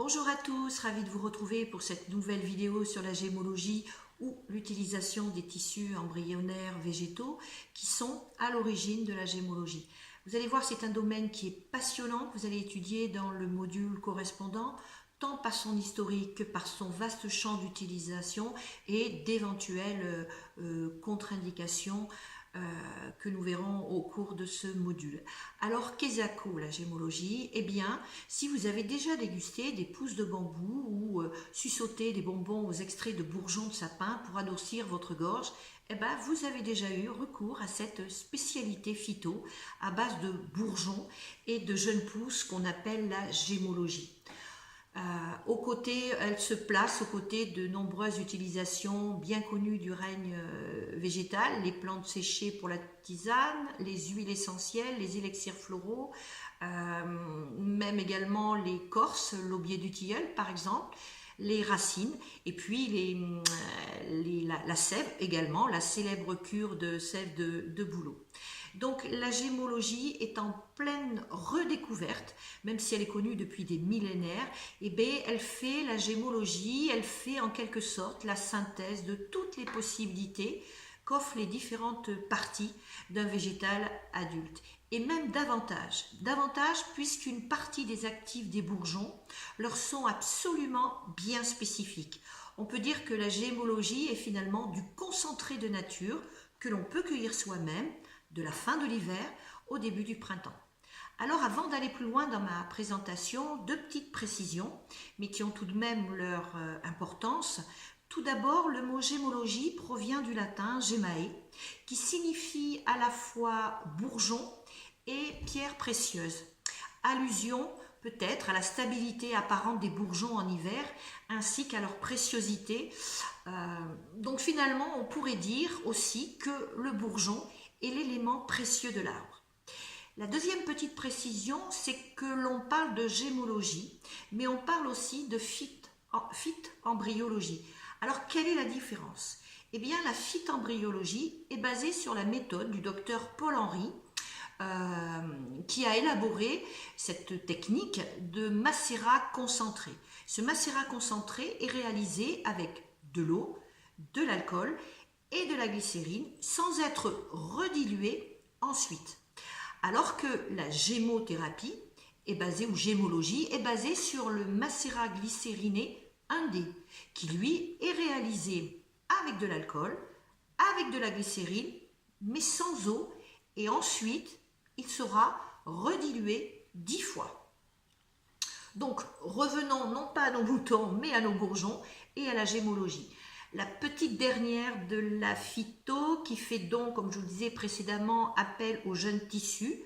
Bonjour à tous, ravi de vous retrouver pour cette nouvelle vidéo sur la gémologie ou l'utilisation des tissus embryonnaires végétaux qui sont à l'origine de la gémologie. Vous allez voir, c'est un domaine qui est passionnant, que vous allez étudier dans le module correspondant, tant par son historique que par son vaste champ d'utilisation et d'éventuelles contre-indications que nous verrons au cours de ce module. Alors, qu'est-ce que la gémologie? Eh bien, si vous avez déjà dégusté des pousses de bambou ou suçoté des bonbons aux extraits de bourgeons de sapin pour adoucir votre gorge, eh bien, vous avez déjà eu recours à cette spécialité phyto à base de bourgeons et de jeunes pousses qu'on appelle la gémologie. Elle se place aux côtés de nombreuses utilisations bien connues du règne végétal, les plantes séchées pour la tisane, les huiles essentielles, les élixirs floraux, même également l'écorce, l'aubier du tilleul par exemple, les racines, et puis la sève également, la célèbre cure de sève de bouleau. Donc la gémologie est en pleine redécouverte, même si elle est connue depuis des millénaires, la gémologie, elle fait en quelque sorte la synthèse de toutes les possibilités qu'offrent les différentes parties d'un végétal adulte. Et même davantage puisqu'une partie des actifs des bourgeons leur sont absolument bien spécifiques. On peut dire que la gémologie est finalement du concentré de nature que l'on peut cueillir soi-même, de la fin de l'hiver au début du printemps. Alors avant d'aller plus loin dans ma présentation, deux petites précisions, mais qui ont tout de même leur importance. Tout d'abord, le mot gémologie provient du latin gemae, qui signifie à la fois bourgeon et pierre précieuse. Allusion peut-être à la stabilité apparente des bourgeons en hiver, ainsi qu'à leur préciosité. Donc finalement, on pourrait dire aussi que le bourgeon est l'élément précieux de l'arbre. La deuxième petite précision, c'est que l'on parle de gémologie, mais on parle aussi de phytembryologie. Alors, quelle est la différence? Eh bien, la phytembryologie est basée sur la méthode du docteur Paul Henry, qui a élaboré cette technique de macérat concentré. Ce macérat concentré est réalisé avec de l'eau, de l'alcool et de la glycérine sans être redilué ensuite. Alors que la gémothérapie ou gémologie est basée sur le macérat glycériné 1D qui lui est réalisé avec de l'alcool, avec de la glycérine mais sans eau et ensuite il sera redilué 10 fois. Donc revenons non pas à nos moutons mais à nos bourgeons et à la gémologie. La petite dernière de la phyto qui fait donc, comme je vous le disais précédemment, appel aux jeunes tissus.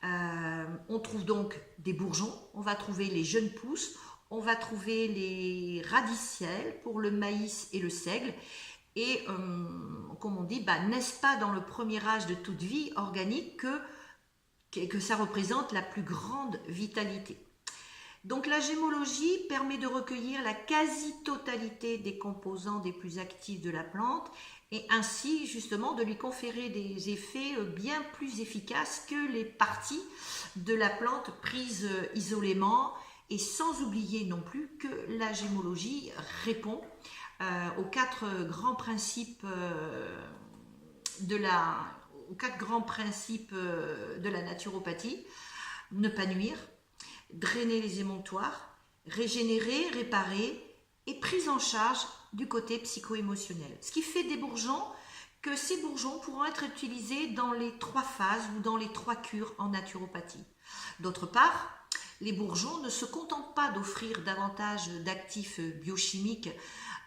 On trouve donc des bourgeons, on va trouver les jeunes pousses, on va trouver les radicelles pour le maïs et le seigle. Et comme on dit, n'est-ce pas dans le premier âge de toute vie organique que ça représente la plus grande vitalité. Donc la gémologie permet de recueillir la quasi-totalité des composants des plus actifs de la plante et ainsi justement de lui conférer des effets bien plus efficaces que les parties de la plante prises isolément et sans oublier non plus que la gémologie répond aux quatre grands principes de la naturopathie: ne pas nuire, drainer les émonctoires, régénérer, réparer et prise en charge du côté psycho-émotionnel. Ce qui fait des bourgeons que ces bourgeons pourront être utilisés dans les 3 phases ou dans les 3 cures en naturopathie. D'autre part, les bourgeons ne se contentent pas d'offrir davantage d'actifs biochimiques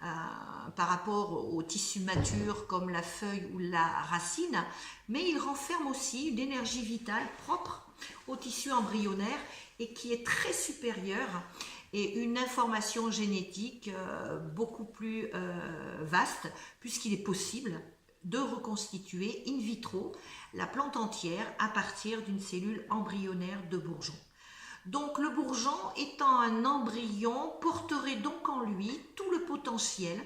par rapport aux tissus matures comme la feuille ou la racine, mais ils renferment aussi une énergie vitale propre au tissu embryonnaire et qui est très supérieure et une information génétique beaucoup plus vaste puisqu'il est possible de reconstituer in vitro la plante entière à partir d'une cellule embryonnaire de bourgeon. Donc le bourgeon étant un embryon porterait donc en lui tout le potentiel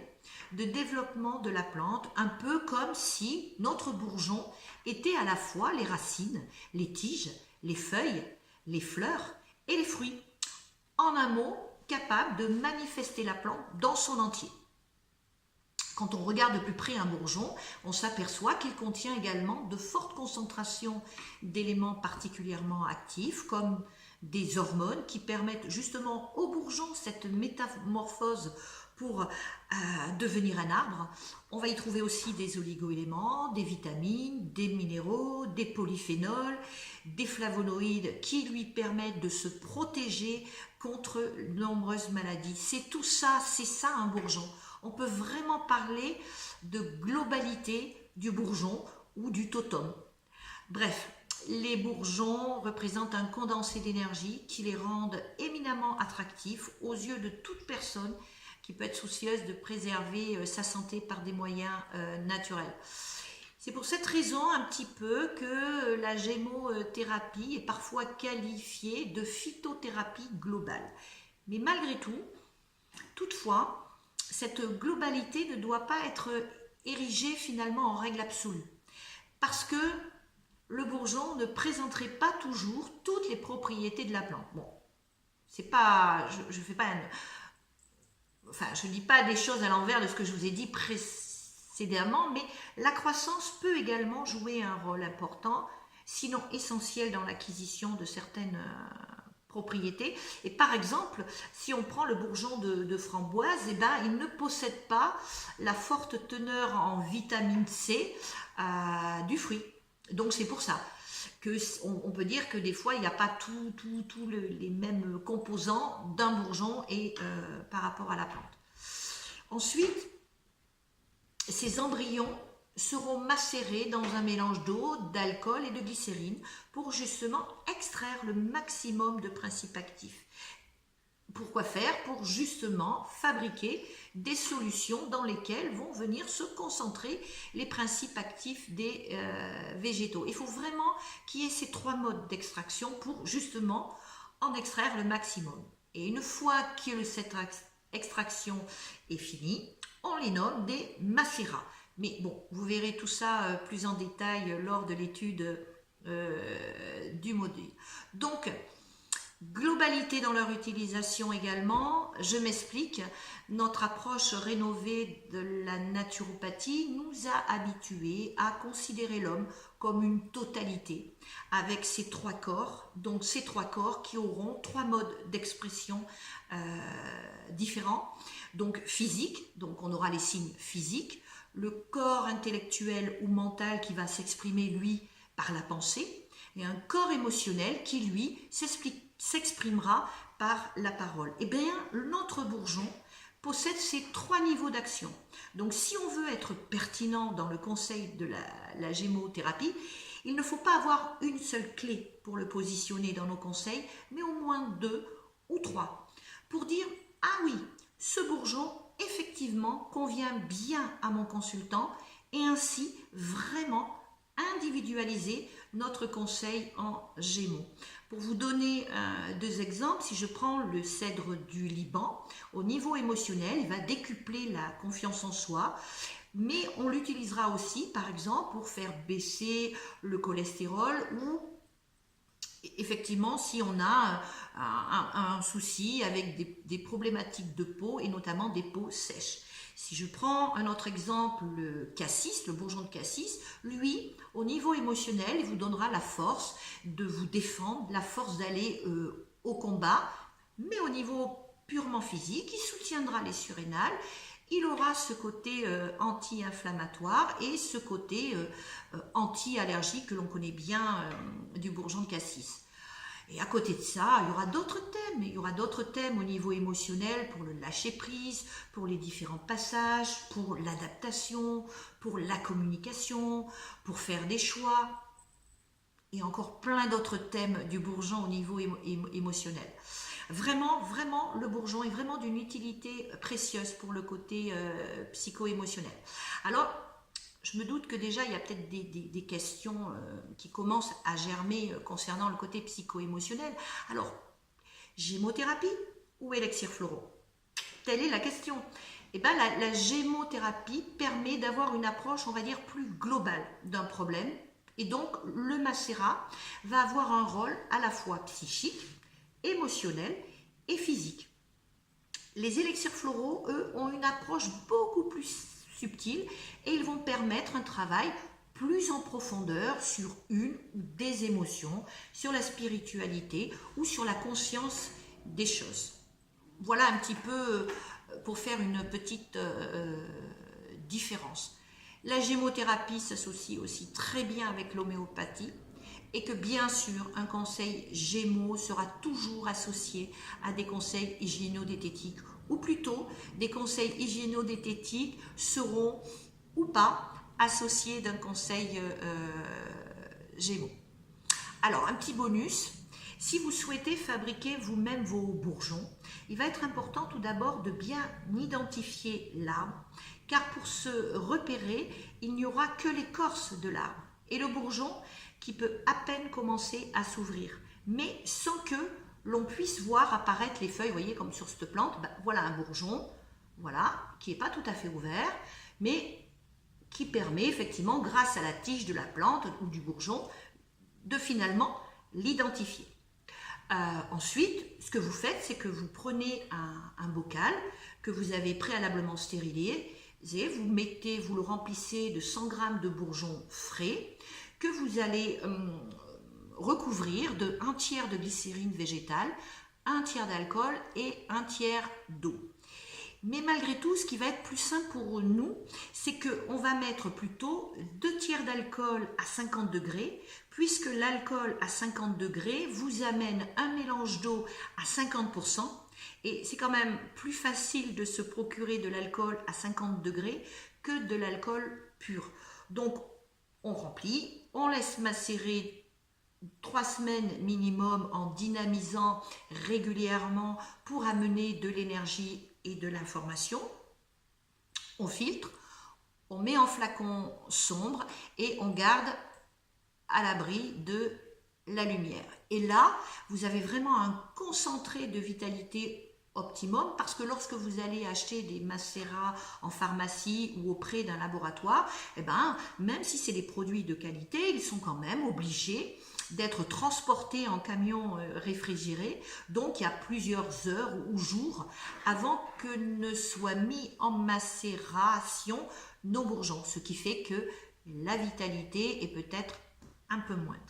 de développement de la plante, un peu comme si notre bourgeon était à la fois les racines, les tiges, les feuilles, les fleurs et les fruits. En un mot, capable de manifester la plante dans son entier. Quand on regarde de plus près un bourgeon, on s'aperçoit qu'il contient également de fortes concentrations d'éléments particulièrement actifs, comme des hormones qui permettent justement au bourgeon cette métamorphose pour devenir un arbre. On va y trouver aussi des oligo-éléments, des vitamines, des minéraux, des polyphénols, des flavonoïdes qui lui permettent de se protéger contre de nombreuses maladies. C'est tout ça, c'est ça un bourgeon. On peut vraiment parler de globalité du bourgeon ou du totem. Bref, les bourgeons représentent un condensé d'énergie qui les rendent éminemment attractifs aux yeux de toute personne qui peut être soucieuse de préserver sa santé par des moyens naturels. C'est pour cette raison un petit peu que la gémothérapie est parfois qualifiée de phytothérapie globale. Mais malgré tout, toutefois, cette globalité ne doit pas être érigée finalement en règle absolue. Parce que le bourgeon ne présenterait pas toujours toutes les propriétés de la plante. Bon, c'est pas, je fais pas, je dis pas des choses à l'envers de ce que je vous ai dit précédemment, mais la croissance peut également jouer un rôle important, sinon essentiel dans l'acquisition de certaines propriétés. Et par exemple, si on prend le bourgeon de framboise, eh ben, il ne possède pas la forte teneur en vitamine C du fruit. Donc c'est pour ça qu'on peut dire que des fois il n'y a pas tous les mêmes composants d'un bourgeon et par rapport à la plante. Ensuite, ces embryons seront macérés dans un mélange d'eau, d'alcool et de glycérine pour justement extraire le maximum de principes actifs. Pourquoi faire? Pour justement fabriquer des solutions dans lesquelles vont venir se concentrer les principes actifs des végétaux. Il faut vraiment qu'il y ait ces trois modes d'extraction pour justement en extraire le maximum. Et une fois que cette extraction est finie, on les nomme des macérats. Mais bon, vous verrez tout ça plus en détail lors de l'étude du module. Donc, globalité dans leur utilisation également, je m'explique, notre approche rénovée de la naturopathie nous a habitués à considérer l'homme comme une totalité, avec ses trois corps, donc ces trois corps qui auront trois modes d'expression différents, donc physique, donc on aura les signes physiques, le corps intellectuel ou mental qui va s'exprimer lui par la pensée, et un corps émotionnel qui lui s'exprimera par la parole. Eh bien, notre bourgeon possède ces trois niveaux d'action. Donc, si on veut être pertinent dans le conseil de la gémothérapie, il ne faut pas avoir une seule clé pour le positionner dans nos conseils, mais au moins 2 ou 3, pour dire « Ah oui, ce bourgeon, effectivement, convient bien à mon consultant » et ainsi vraiment individualiser notre conseil en Gémeaux. Pour vous donner 2 exemples, si je prends le cèdre du Liban, au niveau émotionnel, il va décupler la confiance en soi, mais on l'utilisera aussi, par exemple, pour faire baisser le cholestérol ou effectivement si on a un souci avec des problématiques de peau et notamment des peaux sèches. Si je prends un autre exemple, le cassis, le bourgeon de cassis, lui, au niveau émotionnel, il vous donnera la force de vous défendre, la force d'aller au combat, mais au niveau purement physique, il soutiendra les surrénales, il aura ce côté anti-inflammatoire et ce côté anti-allergique que l'on connaît bien du bourgeon de cassis. Et à côté de ça, il y aura d'autres thèmes. Il y aura d'autres thèmes au niveau émotionnel pour le lâcher-prise, pour les différents passages, pour l'adaptation, pour la communication, pour faire des choix. Et encore plein d'autres thèmes du bourgeon au niveau émotionnel. Vraiment, vraiment, le bourgeon est vraiment d'une utilité précieuse pour le côté psycho-émotionnel. Alors, je me doute que déjà, il y a peut-être des questions qui commencent à germer concernant le côté psycho-émotionnel. Alors, gémothérapie ou élixirs floraux? Telle est la question. Eh bien, la gémothérapie permet d'avoir une approche, on va dire, plus globale d'un problème. Et donc, le macérat va avoir un rôle à la fois psychique, émotionnel et physique. Les élixirs floraux, eux, ont une approche beaucoup plus subtile et ils vont permettre un travail plus en profondeur sur une ou des émotions, sur la spiritualité ou sur la conscience des choses. Voilà un petit peu pour faire une petite différence. La gémothérapie s'associe aussi très bien avec l'homéopathie et que bien sûr un conseil Gémeaux sera toujours associé à des conseils hygiéno-diététiques ou plutôt des conseils hygiéno-diététiques seront ou pas associés d'un conseil Gémeaux. Alors un petit bonus, si vous souhaitez fabriquer vous-même vos bourgeons, il va être important tout d'abord de bien identifier l'arbre, car pour se repérer, il n'y aura que l'écorce de l'arbre et le bourgeon qui peut à peine commencer à s'ouvrir, mais sans que l'on puisse voir apparaître les feuilles. Vous voyez, comme sur cette plante, ben, voilà un bourgeon, voilà, qui n'est pas tout à fait ouvert, mais qui permet effectivement, grâce à la tige de la plante ou du bourgeon, de finalement l'identifier. Ensuite, ce que vous faites, c'est que vous prenez un bocal que vous avez préalablement stérilisé, vous le remplissez de 100 g de bourgeons frais, que vous allez recouvrir de 1 tiers de glycérine végétale, 1 tiers d'alcool et 1 tiers d'eau. Mais malgré tout, ce qui va être plus simple pour nous, c'est qu'on va mettre plutôt 2 tiers d'alcool à 50 degrés, puisque l'alcool à 50 degrés vous amène un mélange d'eau à 50%, et c'est quand même plus facile de se procurer de l'alcool à 50 degrés que de l'alcool pur. Donc, on remplit, on laisse macérer 3 semaines minimum en dynamisant régulièrement pour amener de l'énergie et de l'information. On filtre, on met en flacon sombre et on garde à l'abri de la lumière. Et là, vous avez vraiment un concentré de vitalité optimum, parce que lorsque vous allez acheter des macérats en pharmacie ou auprès d'un laboratoire, eh ben, même si c'est des produits de qualité, ils sont quand même obligés d'être transportés en camion réfrigéré, donc il y a plusieurs heures ou jours avant que ne soient mis en macération nos bourgeons, ce qui fait que la vitalité est peut-être un peu moindre.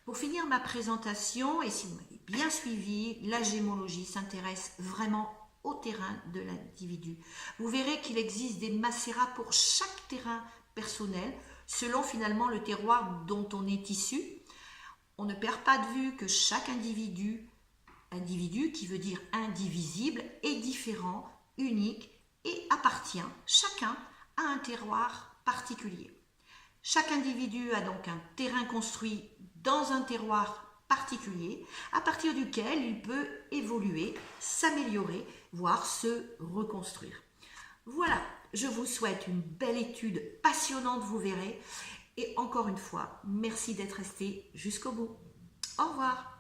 Pour finir ma présentation, et si vous m'avez bien suivi, la gémologie s'intéresse vraiment au terrain de l'individu. Vous verrez qu'il existe des macérats pour chaque terrain personnel, selon finalement le terroir dont on est issu. On ne perd pas de vue que chaque individu qui veut dire indivisible, est différent, unique et appartient chacun à un terroir particulier. Chaque individu a donc un terrain construit dans un terroir particulier, à partir duquel il peut évoluer, s'améliorer, voire se reconstruire. Voilà, je vous souhaite une belle étude passionnante, vous verrez. Et encore une fois, merci d'être resté jusqu'au bout. Au revoir.